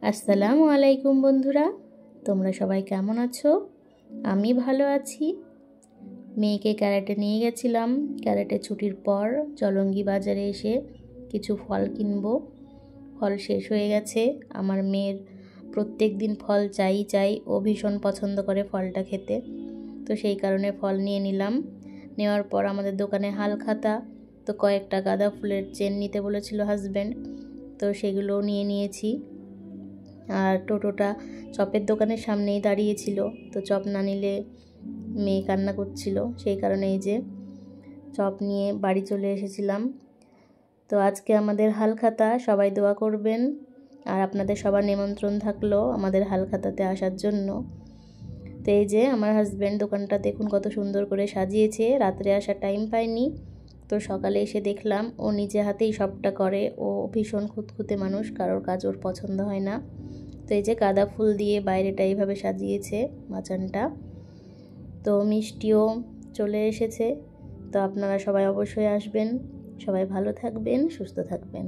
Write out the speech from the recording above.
আসসালামু আলাইকুম বন্ধুরা, তোমরা সবাই কেমন আছো? আমি ভালো আছি। মেয়েকে ক্যারাটে নিয়ে গেছিলাম। ক্যারাটে ছুটির পর জলঙ্গি বাজারে এসে কিছু ফল কিনবো। ফল শেষ হয়ে গেছে। আমার মেয়ের প্রত্যেক দিন ফল চাই। ও ভীষণ পছন্দ করে ফলটা খেতে, তো সেই কারণে ফল নিয়ে নিলাম। নেওয়ার পর আমাদের দোকানে হালখাতা, তো কয়েকটা গাঁদা ফুলের চেন নিতে বলেছিল হাজব্যান্ড, তো সেগুলোও নিয়ে নিয়েছি। আর টোটোটা চপের দোকানের সামনেই দাঁড়িয়েছিল, তো চপ না নিলে মেয়ে কান্না করছিল, সেই কারণে এই যে চপ নিয়ে বাড়ি চলে এসেছিলাম। তো আজকে আমাদের হালখাতা, সবাই দোয়া করবেন। আর আপনাদের সবার নিমন্ত্রণ থাকলো আমাদের হালখাতাতে আসার জন্য। তো এই যে আমার হাজব্যান্ড দোকানটা দেখুন কত সুন্দর করে সাজিয়েছে। রাত্রে আসার টাইম পায়নি, তো সকালে এসে দেখলাম ও নিজে হাতেই সবটা করে। ও ভীষণ খুঁতখুঁতে মানুষ, কারোর কাজ ওর পছন্দ হয় না। তো এই যে গাঁদা ফুল দিয়ে বাইরেটা এইভাবে সাজিয়েছে মাচানটা। তো মিষ্টিও চলে এসেছে। তো আপনারা সবাই অবশ্যই আসবেন। সবাই ভালো থাকবেন, সুস্থ থাকবেন।